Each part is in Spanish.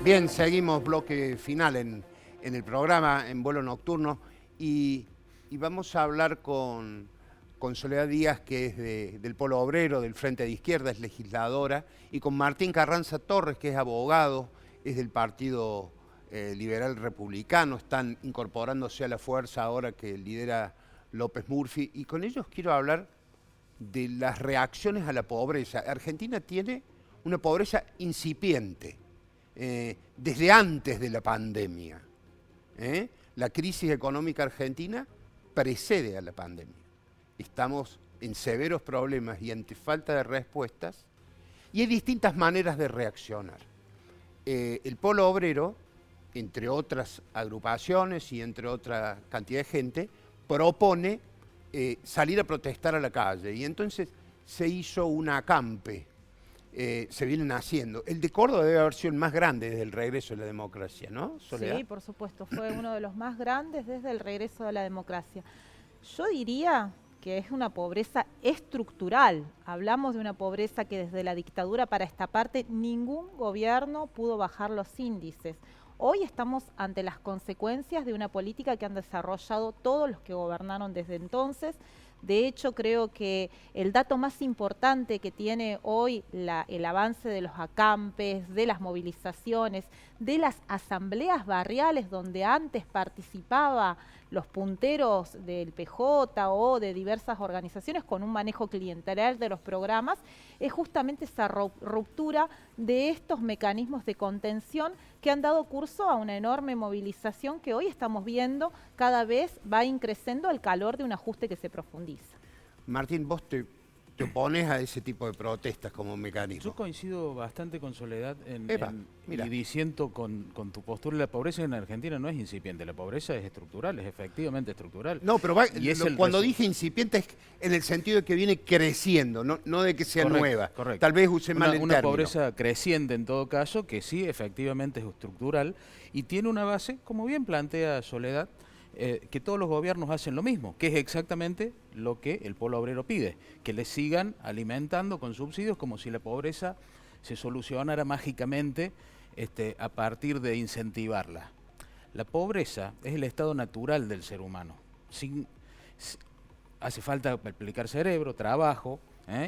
Bien, seguimos bloque final en el programa, en vuelo nocturno, y vamos a hablar con Soledad Díaz, que es del Polo Obrero, del Frente de Izquierda, es legisladora, y con Martín Carranza Torres, que es abogado, es del Partido Liberal Republicano, están incorporándose a la fuerza ahora que lidera López Murphy, y con ellos quiero hablar de las reacciones a la pobreza. Argentina tiene una pobreza incipiente desde antes de la pandemia. La crisis económica argentina precede a la pandemia. Estamos en severos problemas y ante falta de respuestas, y hay distintas maneras de reaccionar. El Polo Obrero, entre otras agrupaciones y entre otra cantidad de gente, propone salir a protestar a la calle, y entonces se hizo un acampe. Se vienen haciendo. El de Córdoba debe haber sido el más grande desde el regreso de la democracia, ¿no, Soledad? Sí, por supuesto, fue uno de los más grandes desde el regreso de la democracia. Yo diría que es una pobreza estructural. Hablamos de una pobreza que desde la dictadura para esta parte ningún gobierno pudo bajar los índices. Hoy estamos ante las consecuencias de una política que han desarrollado todos los que gobernaron desde entonces. De hecho, creo que el dato más importante que tiene hoy el avance de los acampes, de las movilizaciones, de las asambleas barriales donde antes participaba los punteros del PJ o de diversas organizaciones con un manejo clientelar de los programas, es justamente esa ruptura de estos mecanismos de contención que han dado curso a una enorme movilización que hoy estamos viendo cada vez va increciendo al calor de un ajuste que se profundiza. Martín, vos te opones a ese tipo de protestas como mecanismo. Yo coincido bastante con Soledad Mira. y disiento con tu postura. La pobreza en Argentina no es incipiente, la pobreza es estructural, es efectivamente estructural. No, pero cuando dije incipiente es en el sentido de que viene creciendo, no de que sea correcto, nueva. correcto. Tal vez use mal el Una término. pobreza creciente en todo caso, que sí, efectivamente es estructural y tiene una base, como bien plantea Soledad, que todos los gobiernos hacen lo mismo, que es exactamente lo que el Polo Obrero pide, que le sigan alimentando con subsidios como si la pobreza se solucionara mágicamente a partir de incentivarla. La pobreza es el estado natural del ser humano. Hace falta aplicar cerebro, trabajo,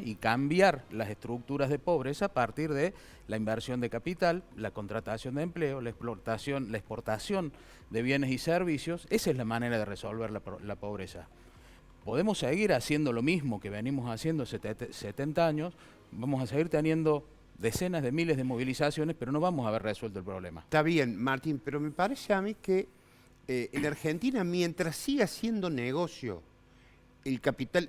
y cambiar las estructuras de pobreza a partir de la inversión de capital, la contratación de empleo, la exportación de bienes y servicios. Esa es la manera de resolver la pobreza. Podemos seguir haciendo lo mismo que venimos haciendo 70 años, vamos a seguir teniendo decenas de miles de movilizaciones, pero no vamos a haber resuelto el problema. Está bien, Martín, pero me parece a mí que en Argentina, mientras siga siendo negocio el capital,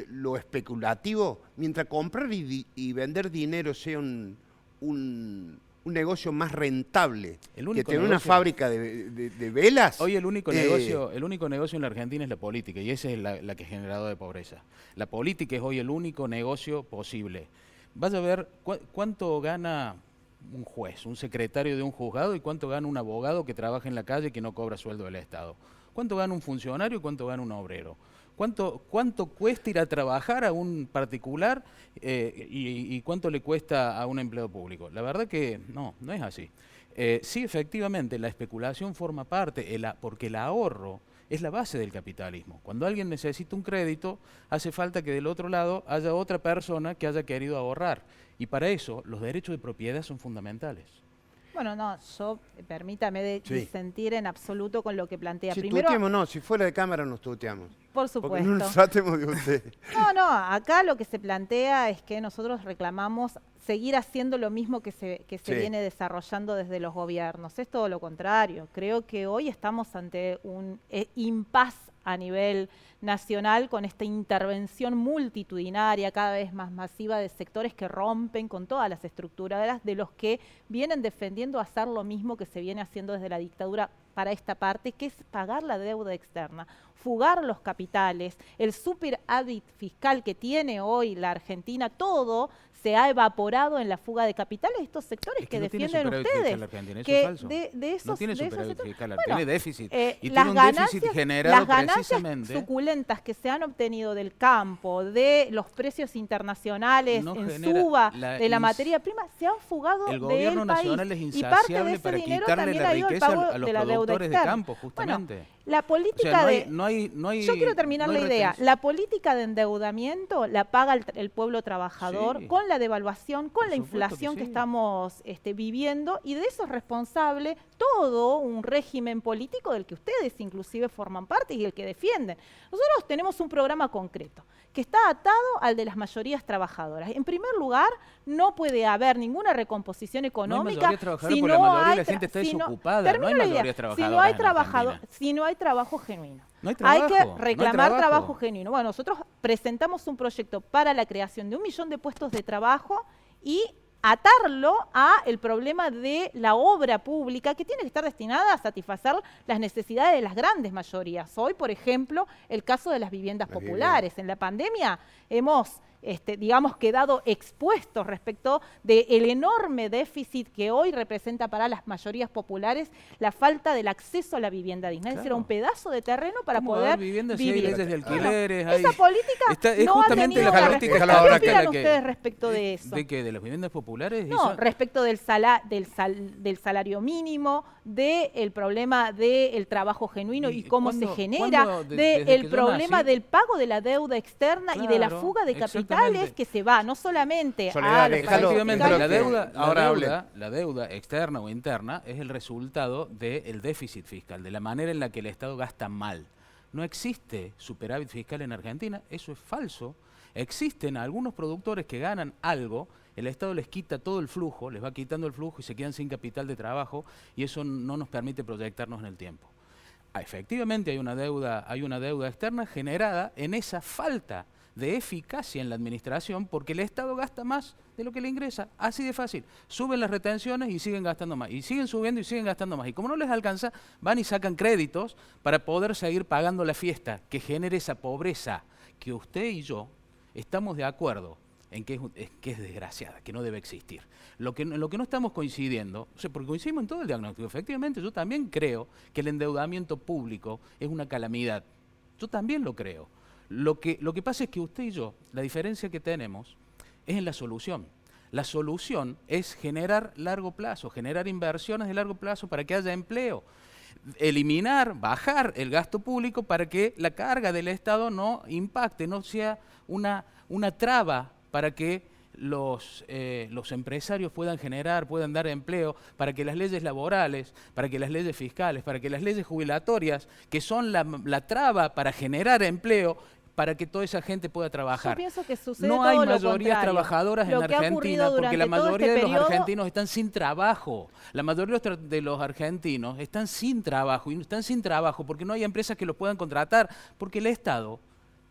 lo especulativo, mientras comprar y vender dinero sea un negocio más rentable que tener una fábrica de velas. Hoy el único negocio en la Argentina es la política, y esa es la que ha generado de pobreza. La política es hoy el único negocio posible. Vaya a ver cuánto gana un juez, un secretario de un juzgado, y cuánto gana un abogado que trabaja en la calle y que no cobra sueldo del Estado. ¿Cuánto gana un funcionario y cuánto gana un obrero? ¿Cuánto cuesta ir a trabajar a un particular y cuánto le cuesta a un empleado público? La verdad que no es así. Sí, efectivamente, la especulación forma parte, porque el ahorro es la base del capitalismo. Cuando alguien necesita un crédito, hace falta que del otro lado haya otra persona que haya querido ahorrar. Y para eso los derechos de propiedad son fundamentales. Bueno, no, yo, permítame disentir en absoluto con lo que plantea. Si Primero, tuteamos, no, si fuera de cámara nos tuteamos. por supuesto. Porque no nos tratemos de usted. No, acá lo que se plantea es que nosotros reclamamos seguir haciendo lo mismo que se viene desarrollando desde los gobiernos. Es todo lo contrario. Creo que hoy estamos ante un impasse a nivel nacional con esta intervención multitudinaria, cada vez más masiva, de sectores que rompen con todas las estructuras de los que vienen defendiendo hacer lo mismo que se viene haciendo desde la dictadura para esta parte, que es pagar la deuda externa, fugar los capitales, el superávit fiscal que tiene hoy la Argentina, todo se ha evaporado en la fuga de capitales de estos sectores que no defienden tiene ustedes. Fiscal Argentina, eso Que es falso. de esos, no tiene de esos superávit sectores, fiscal, bueno, tiene déficit. Y las tiene un déficit generado las ganancias precisamente. suculentas que se han obtenido del campo, de los precios internacionales No en genera suba la de la ins- materia prima, se han fugado El del gobierno país. nacional es Y parte de insaciable ese para dinero quitarle también la ha ido al riqueza pago a los de la deuda productores de externa. campo, justamente. Bueno, la política O sea, de... no hay, Yo quiero terminar no hay la idea. retención. La política de endeudamiento la paga el pueblo trabajador Sí. con la devaluación, con Por la supuesto inflación que que sí. estamos viviendo, y de eso es responsable todo un régimen político del que ustedes inclusive forman parte y el que defienden. Nosotros tenemos un programa concreto que está atado al de las mayorías trabajadoras. En primer lugar, no puede haber ninguna recomposición económica mayoría trabajadora porque la mayoría de la gente está si no- desocupada, termino no hay la idea. mayorías Si no trabajadoras hay en trabajador, Argentina. si no hay trabajo genuino. No hay Hay trabajo, que no hay reclamar trabajo. trabajo genuino. Bueno, nosotros presentamos un proyecto para la creación de 1 millón de puestos de trabajo y atarlo a el problema de la obra pública, que tiene que estar destinada a satisfacer las necesidades de las grandes mayorías. Hoy, por ejemplo, el caso de las viviendas populares. En la pandemia hemos digamos, quedado expuestos respecto del enorme déficit que hoy representa para las mayorías populares la falta del acceso a la vivienda digna. Es decir, Claro. un pedazo de terreno para ¿Cómo va a poder haber viviendas si hay vivir. leyes de Bueno, alquileres? hay- esa política es no justamente ha tenido la una política respuesta. ahora ¿Qué que- opinan la que- ustedes respecto de eso? ¿De qué? ¿De las viviendas populares? No, respecto del salario mínimo, del problema del trabajo genuino y cómo se genera, desde que del yo problema nací? del pago de la deuda externa y de la Claro, fuga de capitales exactamente. que se va no solamente Soledad, a los déjalo- Efectivamente, déjalo la que deuda, ahora hable. la deuda externa o interna es el resultado del déficit fiscal, de la manera en la que el Estado gasta mal. No existe superávit fiscal en Argentina, eso es falso. Existen algunos productores que ganan algo, el Estado les quita todo el flujo, les va quitando el flujo y se quedan sin capital de trabajo, y eso no nos permite proyectarnos en el tiempo. Efectivamente hay una deuda externa generada en esa falta de eficacia en la administración, porque el Estado gasta más de lo que le ingresa, así de fácil. Suben las retenciones y siguen gastando más, y siguen subiendo y siguen gastando más. Y como no les alcanza, van y sacan créditos para poder seguir pagando la fiesta que genere esa pobreza que usted y yo estamos de acuerdo en que es desgraciada, que no debe existir. Lo que no estamos coincidiendo, o sea, porque coincidimos en todo el diagnóstico, efectivamente yo también creo que el endeudamiento público es una calamidad. Yo también lo creo. Lo que pasa es que usted y yo, la diferencia que tenemos es en la solución. La solución es generar largo plazo, generar inversiones de largo plazo para que haya empleo. Eliminar, bajar el gasto público para que la carga del Estado no impacte, no sea una traba para que los empresarios puedan dar empleo, para que las leyes laborales, para que las leyes fiscales, para que las leyes jubilatorias, que son la traba para generar empleo, para que toda esa gente pueda trabajar. Yo pienso que sucede No todo hay lo mayorías contrario. trabajadoras Lo en que ha ocurrido Argentina porque la durante todo mayoría este de los periodo- argentinos están sin trabajo. La mayoría de los argentinos están sin trabajo, y están sin trabajo porque no hay empresas que los puedan contratar, porque el Estado,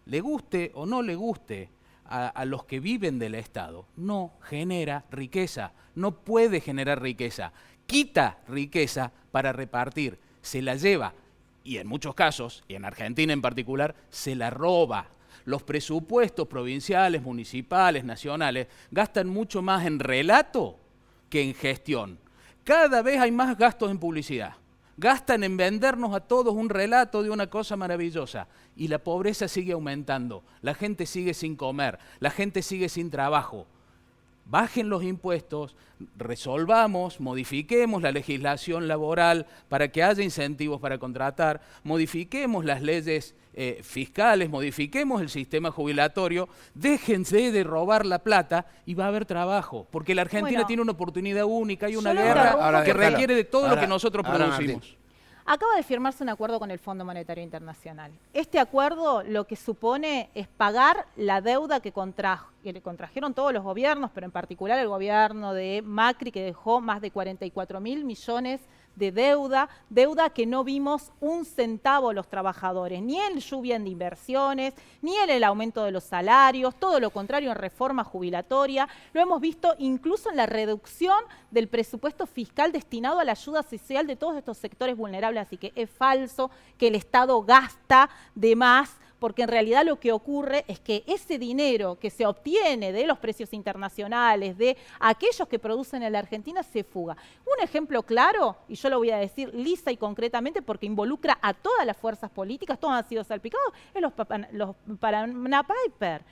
le guste o no le guste a los que viven del Estado, no genera riqueza, no puede generar riqueza, quita riqueza para repartir, se la lleva. Y en muchos casos, y en Argentina en particular, se la roba. Los presupuestos provinciales, municipales, nacionales, gastan mucho más en relato que en gestión. Cada vez hay más gastos en publicidad. Gastan en vendernos a todos un relato de una cosa maravillosa. Y la pobreza sigue aumentando. La gente sigue sin comer. La gente sigue sin trabajo. Bajen los impuestos, resolvamos, modifiquemos la legislación laboral para que haya incentivos para contratar, modifiquemos las leyes fiscales, modifiquemos el sistema jubilatorio, déjense de robar la plata y va a haber trabajo, porque la Argentina Bueno, tiene una oportunidad única y una yo lo guerra interrumpo. que Déjalo. requiere de todo lo Ahora- que nosotros ahora, producimos. Acaba de firmarse un acuerdo con el Fondo Monetario Internacional. Este acuerdo lo que supone es pagar la deuda que le contrajeron todos los gobiernos, pero en particular el gobierno de Macri, que dejó más de 44.000 millones de deuda, deuda que no vimos un centavo los trabajadores, ni en lluvia de inversiones, ni en el aumento de los salarios, todo lo contrario en reforma jubilatoria. Lo hemos visto incluso en la reducción del presupuesto fiscal destinado a la ayuda social de todos estos sectores vulnerables, así que es falso que el Estado gasta de más, porque en realidad lo que ocurre es que ese dinero que se obtiene de los precios internacionales, de aquellos que producen en la Argentina, se fuga. Un ejemplo claro, y yo lo voy a decir lisa y concretamente porque involucra a todas las fuerzas políticas, todos han sido salpicados, es los Panama Papers,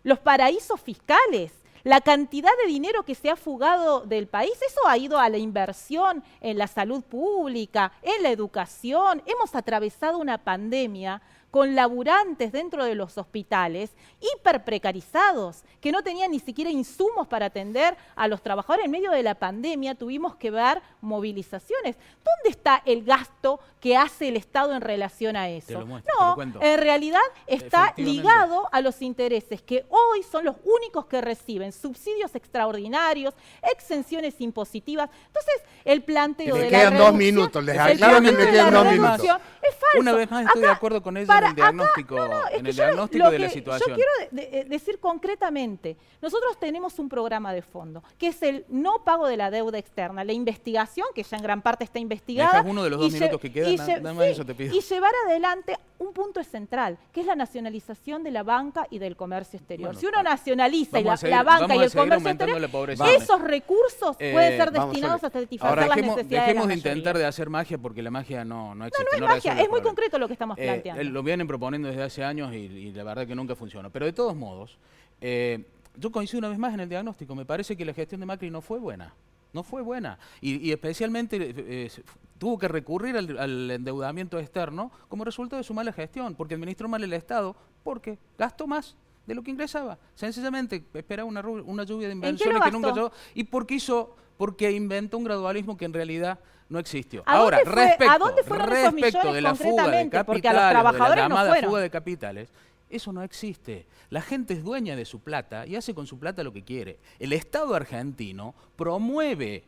los paraísos fiscales. La cantidad de dinero que se ha fugado del país, eso ha ido a la inversión en la salud pública, en la educación. Hemos atravesado una pandemia con laburantes dentro de los hospitales hiperprecarizados, que no tenían ni siquiera insumos para atender a los trabajadores. En medio de la pandemia tuvimos que ver movilizaciones. ¿Dónde está el gasto que hace el Estado en relación a eso? Te lo muestro, te lo cuento. En realidad está ligado a los intereses que hoy son los únicos que reciben subsidios extraordinarios, exenciones impositivas. Entonces, el planteo de la quedan 2 minutos, les aclaro que me quedan 2 minutos. Es falso. Una vez más estoy de acuerdo con ella en el diagnóstico, de la situación. Yo quiero decir concretamente, nosotros tenemos un programa de fondo, que es el no pago de la deuda externa, la investigación, que ya en gran parte está investigada. Dejas uno de los 2 minutos que quedan, nada más eso te pido. Y llevar adelante un punto central, que es la nacionalización de la banca y del comercio exterior. Bueno, si uno nacionaliza la banca y el comercio exterior, la esos recursos pueden ser destinados a satisfacer las necesidades dejemos de de intentar de hacer magia, porque la magia no existe. No es magia, es muy concreto lo que estamos planteando. Lo vienen proponiendo desde hace años y la verdad que nunca funcionó. Pero de todos modos, yo coincido una vez más en el diagnóstico. Me parece que la gestión de Macri no fue buena. No fue buena. Y especialmente tuvo que recurrir al endeudamiento externo como resultado de su mala gestión, porque administró mal el Estado, porque gastó más de lo que ingresaba. Sencillamente esperaba una lluvia de inversiones que nunca llegó. Y porque inventó un gradualismo que en realidad no existió. Ahora, respecto de la fuga de capitales, de la llamada fuga de capitales, eso no existe. La gente es dueña de su plata y hace con su plata lo que quiere. El Estado argentino promueve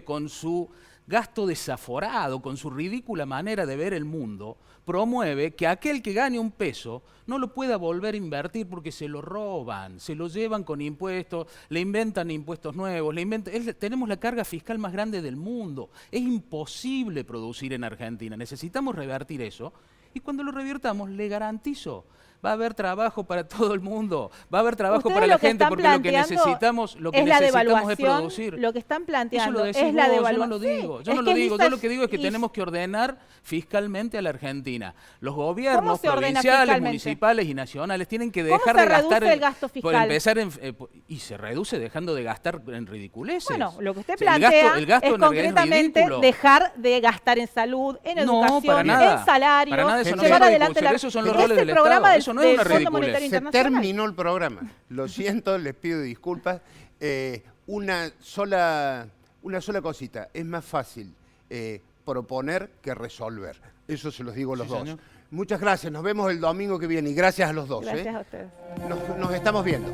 con su gasto desaforado, con su ridícula manera de ver el mundo, promueve que aquel que gane un peso no lo pueda volver a invertir porque se lo roban, se lo llevan con impuestos, le inventan impuestos nuevos, tenemos la carga fiscal más grande del mundo. Es imposible producir en Argentina, necesitamos revertir eso. Y cuando lo reviertamos, le garantizo, va a haber trabajo para todo el mundo, va a haber trabajo para la gente, porque lo que necesitamos es producir. Lo que están planteando es la devaluación. Yo no lo digo, yo lo que digo es que tenemos que ordenar fiscalmente a la Argentina. Los gobiernos provinciales, municipales y nacionales tienen que dejar de gastar el gasto fiscal? Y se reduce dejando de gastar en ridiculeces. Bueno, lo que usted plantea es concretamente dejar de gastar en salud, en educación, en salarios, para nada, eso llevar adelante esos son los roles del Estado. Eso no es una ridiculez. Se terminó el programa. Lo siento, les pido disculpas. Una sola cosita. Es más fácil proponer que resolver. Eso se los digo a los dos. Señor. Muchas gracias. Nos vemos el domingo que viene y gracias a los dos. Gracias a ustedes. Nos estamos viendo.